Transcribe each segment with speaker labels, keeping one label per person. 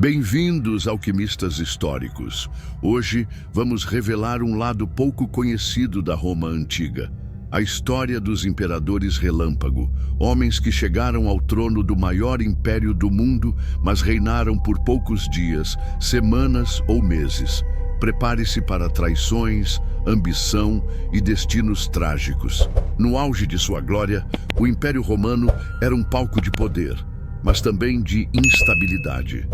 Speaker 1: Bem-vindos, alquimistas históricos. Hoje vamos revelar um lado pouco conhecido da Roma antiga. A história dos imperadores relâmpago, homens que chegaram ao trono do maior império do mundo, mas reinaram por poucos dias, semanas ou meses. Prepare-se para traições, ambição e destinos trágicos. No auge de sua glória, o Império Romano era um palco de poder, mas também de instabilidade.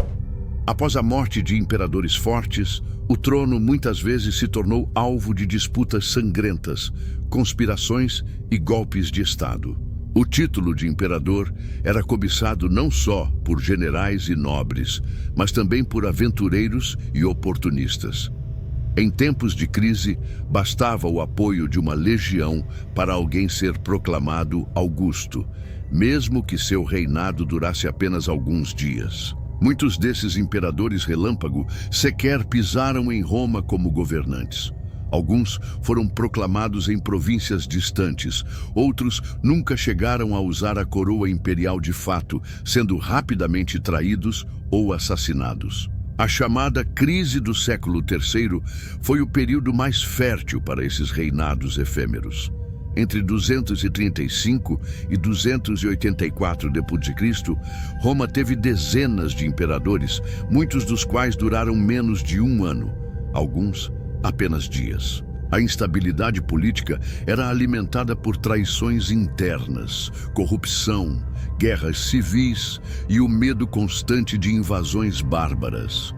Speaker 1: Após a morte de imperadores fortes, o trono muitas vezes se tornou alvo de disputas sangrentas, conspirações e golpes de Estado. O título de imperador era cobiçado não só por generais e nobres, mas também por aventureiros e oportunistas. Em tempos de crise, bastava o apoio de uma legião para alguém ser proclamado Augusto, mesmo que seu reinado durasse apenas alguns dias. Muitos desses imperadores relâmpago sequer pisaram em Roma como governantes. Alguns foram proclamados em províncias distantes, outros nunca chegaram a usar a coroa imperial de fato, sendo rapidamente traídos ou assassinados. A chamada crise do século III foi o período mais fértil para esses reinados efêmeros. Entre 235 e 284 d.C., Roma teve dezenas de imperadores, muitos dos quais duraram menos de um ano, alguns apenas dias. A instabilidade política era alimentada por traições internas, corrupção, guerras civis e o medo constante de invasões bárbaras.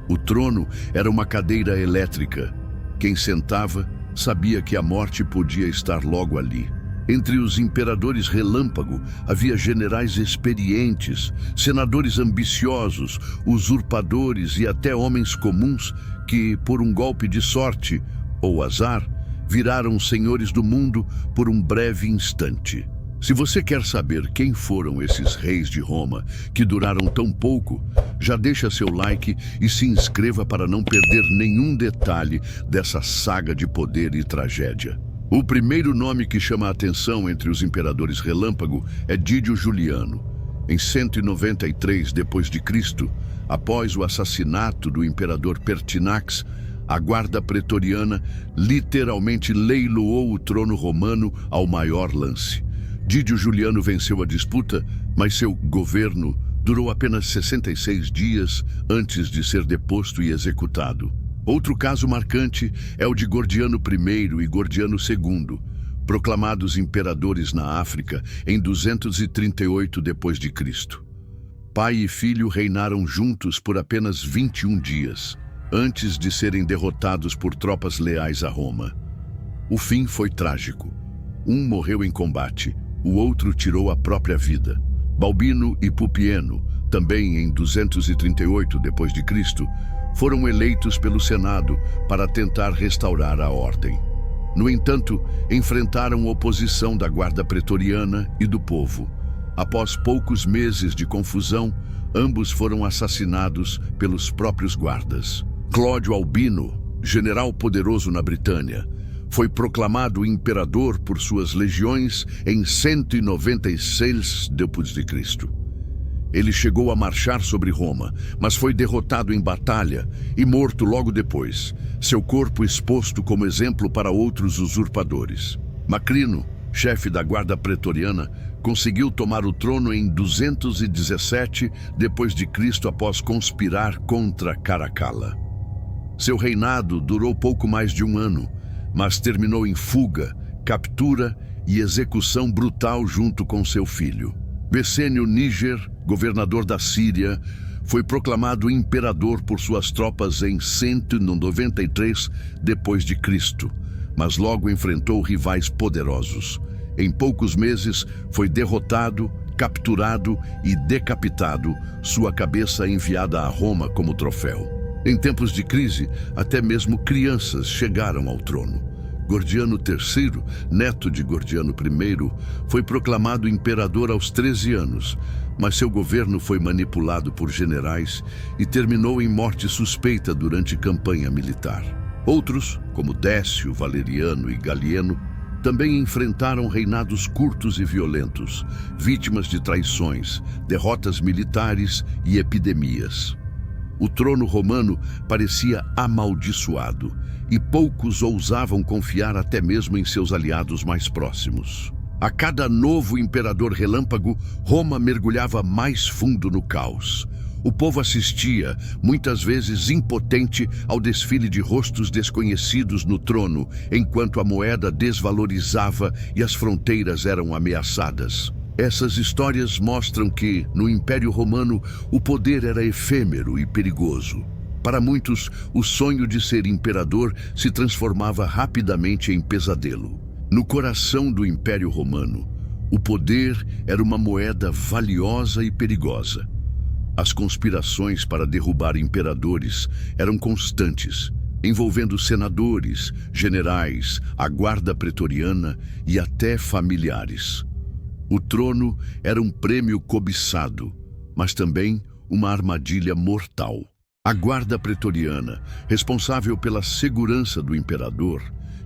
Speaker 1: O trono era uma cadeira elétrica. Quem sentava sabia que a morte podia estar logo ali. Entre os imperadores relâmpago havia generais experientes, senadores ambiciosos, usurpadores e até homens comuns que, por um golpe de sorte ou azar, viraram senhores do mundo por um breve instante. Se você quer saber quem foram esses reis de Roma que duraram tão pouco, já deixa seu like e se inscreva para não perder nenhum detalhe dessa saga de poder e tragédia. O primeiro nome que chama a atenção entre os imperadores relâmpago é Didio Juliano. Em 193 d.C., após o assassinato do imperador Pertinax, a guarda pretoriana literalmente leiloou o trono romano ao maior lance. Didio Juliano venceu a disputa, mas seu governo durou apenas 66 dias antes de ser deposto e executado. Outro caso marcante é o de Gordiano I e Gordiano II, proclamados imperadores na África em 238 d.C. Pai e filho reinaram juntos por apenas 21 dias, antes de serem derrotados por tropas leais a Roma. O fim foi trágico. Um morreu em combate, o outro tirou a própria vida. Balbino e Pupieno, também em 238 d.C., foram eleitos pelo Senado para tentar restaurar a ordem. No entanto, enfrentaram oposição da guarda pretoriana e do povo. Após poucos meses de confusão, ambos foram assassinados pelos próprios guardas. Cláudio Albino, general poderoso na Britânia, foi proclamado imperador por suas legiões em 196 d.C. Ele chegou a marchar sobre Roma, mas foi derrotado em batalha e morto logo depois, seu corpo exposto como exemplo para outros usurpadores. Macrino, chefe da guarda pretoriana, conseguiu tomar o trono em 217 d.C. após conspirar contra Caracalla. Seu reinado durou pouco mais de um ano, mas terminou em fuga, captura e execução brutal junto com seu filho. Becênio Níger, governador da Síria, foi proclamado imperador por suas tropas em 193 d.C., mas logo enfrentou rivais poderosos. Em poucos meses, foi derrotado, capturado e decapitado, sua cabeça enviada a Roma como troféu. Em tempos de crise, até mesmo crianças chegaram ao trono. Gordiano III, neto de Gordiano I, foi proclamado imperador aos 13 anos, mas seu governo foi manipulado por generais e terminou em morte suspeita durante campanha militar. Outros, como Décio, Valeriano e Galieno, também enfrentaram reinados curtos e violentos, vítimas de traições, derrotas militares e epidemias. O trono romano parecia amaldiçoado, e poucos ousavam confiar até mesmo em seus aliados mais próximos. A cada novo imperador relâmpago, Roma mergulhava mais fundo no caos. O povo assistia, muitas vezes impotente, ao desfile de rostos desconhecidos no trono, enquanto a moeda desvalorizava e as fronteiras eram ameaçadas. Essas histórias mostram que, no Império Romano, o poder era efêmero e perigoso. Para muitos, o sonho de ser imperador se transformava rapidamente em pesadelo. No coração do Império Romano, o poder era uma moeda valiosa e perigosa. As conspirações para derrubar imperadores eram constantes, envolvendo senadores, generais, a guarda pretoriana e até familiares. O trono era um prêmio cobiçado, mas também uma armadilha mortal. A guarda pretoriana, responsável pela segurança do imperador,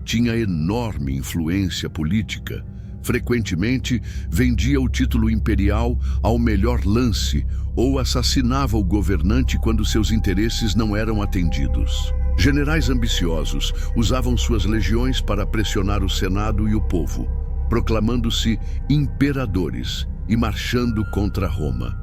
Speaker 1: tinha enorme influência política. Frequentemente, vendia o título imperial ao melhor lance ou assassinava o governante quando seus interesses não eram atendidos. Generais ambiciosos usavam suas legiões para pressionar o Senado e o povo, proclamando-se imperadores e marchando contra Roma.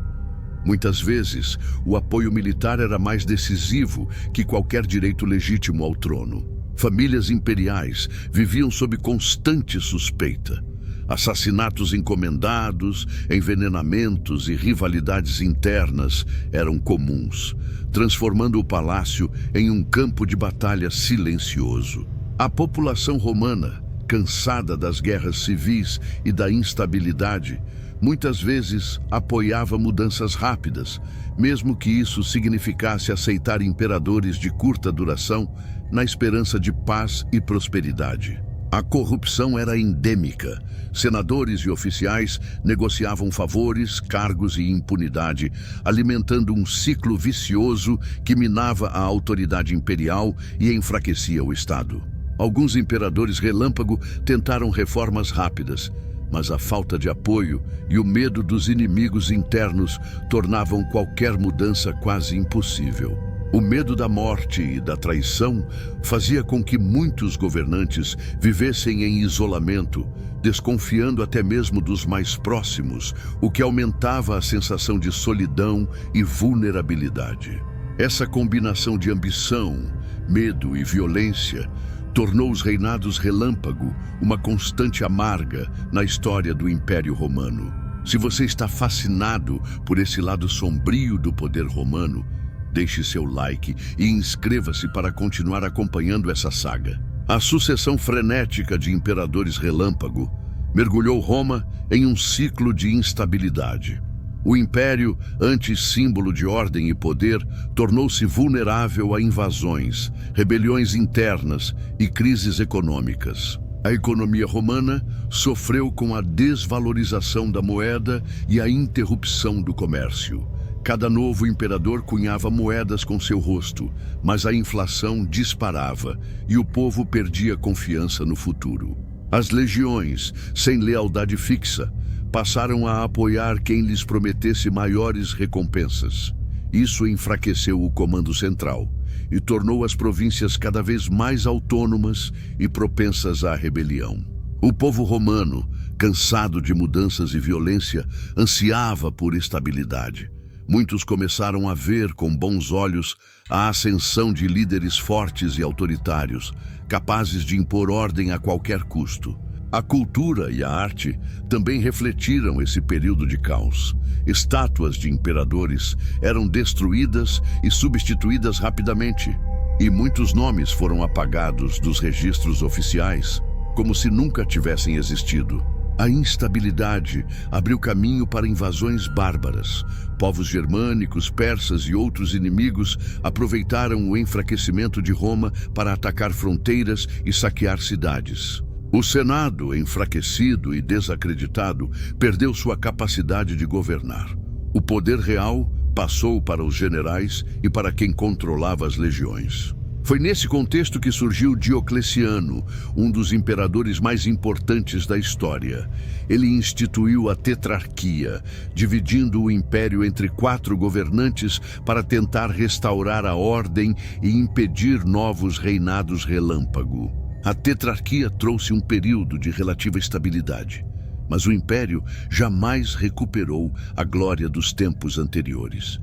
Speaker 1: Muitas vezes, o apoio militar era mais decisivo que qualquer direito legítimo ao trono. Famílias imperiais viviam sob constante suspeita. Assassinatos encomendados, envenenamentos e rivalidades internas eram comuns, transformando o palácio em um campo de batalha silencioso. A população romana, cansada das guerras civis e da instabilidade, muitas vezes apoiava mudanças rápidas, mesmo que isso significasse aceitar imperadores de curta duração na esperança de paz e prosperidade. A corrupção era endêmica. Senadores e oficiais negociavam favores, cargos e impunidade, alimentando um ciclo vicioso que minava a autoridade imperial e enfraquecia o Estado. Alguns imperadores relâmpago tentaram reformas rápidas, mas a falta de apoio e o medo dos inimigos internos tornavam qualquer mudança quase impossível. O medo da morte e da traição fazia com que muitos governantes vivessem em isolamento, desconfiando até mesmo dos mais próximos, o que aumentava a sensação de solidão e vulnerabilidade. Essa combinação de ambição, medo e violência tornou os reinados relâmpago uma constante amarga na história do Império Romano. Se você está fascinado por esse lado sombrio do poder romano, deixe seu like e inscreva-se para continuar acompanhando essa saga. A sucessão frenética de imperadores relâmpago mergulhou Roma em um ciclo de instabilidade. O império, antes símbolo de ordem e poder, tornou-se vulnerável a invasões, rebeliões internas e crises econômicas. A economia romana sofreu com a desvalorização da moeda e a interrupção do comércio. Cada novo imperador cunhava moedas com seu rosto, mas a inflação disparava e o povo perdia confiança no futuro. As legiões, sem lealdade fixa, passaram a apoiar quem lhes prometesse maiores recompensas. Isso enfraqueceu o comando central e tornou as províncias cada vez mais autônomas e propensas à rebelião. O povo romano, cansado de mudanças e violência, ansiava por estabilidade. Muitos começaram a ver com bons olhos a ascensão de líderes fortes e autoritários, capazes de impor ordem a qualquer custo. A cultura e a arte também refletiram esse período de caos. Estátuas de imperadores eram destruídas e substituídas rapidamente, e muitos nomes foram apagados dos registros oficiais, como se nunca tivessem existido. A instabilidade abriu caminho para invasões bárbaras. Povos germânicos, persas e outros inimigos aproveitaram o enfraquecimento de Roma para atacar fronteiras e saquear cidades. O Senado, enfraquecido e desacreditado, perdeu sua capacidade de governar. O poder real passou para os generais e para quem controlava as legiões. Foi nesse contexto que surgiu Diocleciano, um dos imperadores mais importantes da história. Ele instituiu a tetrarquia, dividindo o império entre 4 governantes para tentar restaurar a ordem e impedir novos reinados relâmpago. A tetrarquia trouxe um período de relativa estabilidade, mas o império jamais recuperou a glória dos tempos anteriores.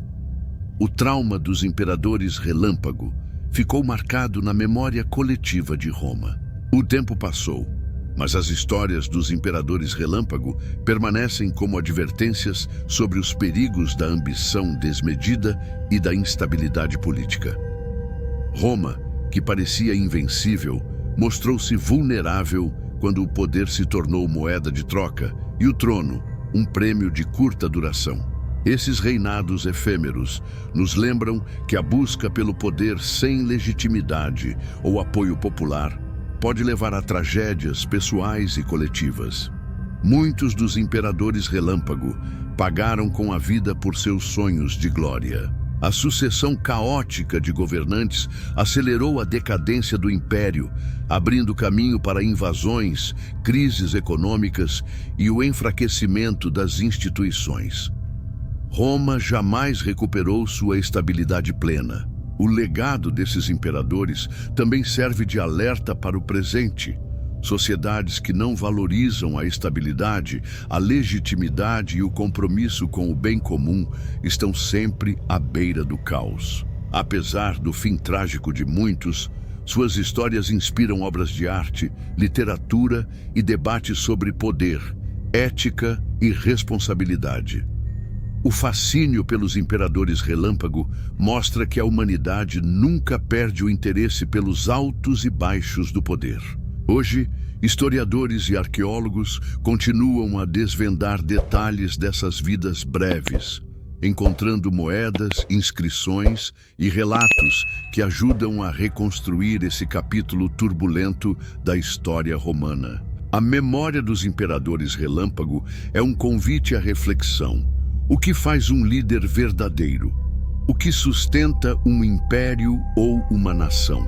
Speaker 1: O trauma dos imperadores relâmpago ficou marcado na memória coletiva de Roma. O tempo passou, mas as histórias dos imperadores relâmpago permanecem como advertências sobre os perigos da ambição desmedida e da instabilidade política. Roma, que parecia invencível, mostrou-se vulnerável quando o poder se tornou moeda de troca e o trono, um prêmio de curta duração. Esses reinados efêmeros nos lembram que a busca pelo poder sem legitimidade ou apoio popular pode levar a tragédias pessoais e coletivas. Muitos dos imperadores relâmpago pagaram com a vida por seus sonhos de glória. A sucessão caótica de governantes acelerou a decadência do império, abrindo caminho para invasões, crises econômicas e o enfraquecimento das instituições. Roma jamais recuperou sua estabilidade plena. O legado desses imperadores também serve de alerta para o presente. Sociedades que não valorizam a estabilidade, a legitimidade e o compromisso com o bem comum estão sempre à beira do caos. Apesar do fim trágico de muitos, suas histórias inspiram obras de arte, literatura e debates sobre poder, ética e responsabilidade. O fascínio pelos imperadores relâmpago mostra que a humanidade nunca perde o interesse pelos altos e baixos do poder. Hoje, historiadores e arqueólogos continuam a desvendar detalhes dessas vidas breves, encontrando moedas, inscrições e relatos que ajudam a reconstruir esse capítulo turbulento da história romana. A memória dos imperadores relâmpago é um convite à reflexão. O que faz um líder verdadeiro? O que sustenta um império ou uma nação?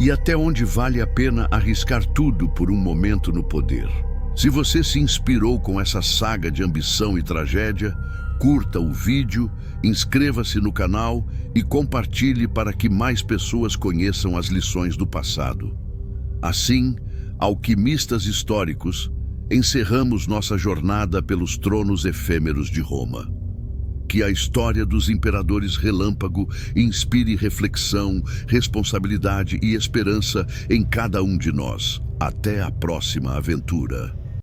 Speaker 1: E até onde vale a pena arriscar tudo por um momento no poder? Se você se inspirou com essa saga de ambição e tragédia, curta o vídeo, inscreva-se no canal e compartilhe para que mais pessoas conheçam as lições do passado. Assim, alquimistas históricos, encerramos nossa jornada pelos tronos efêmeros de Roma. Que a história dos imperadores relâmpago inspire reflexão, responsabilidade e esperança em cada um de nós. Até a próxima aventura.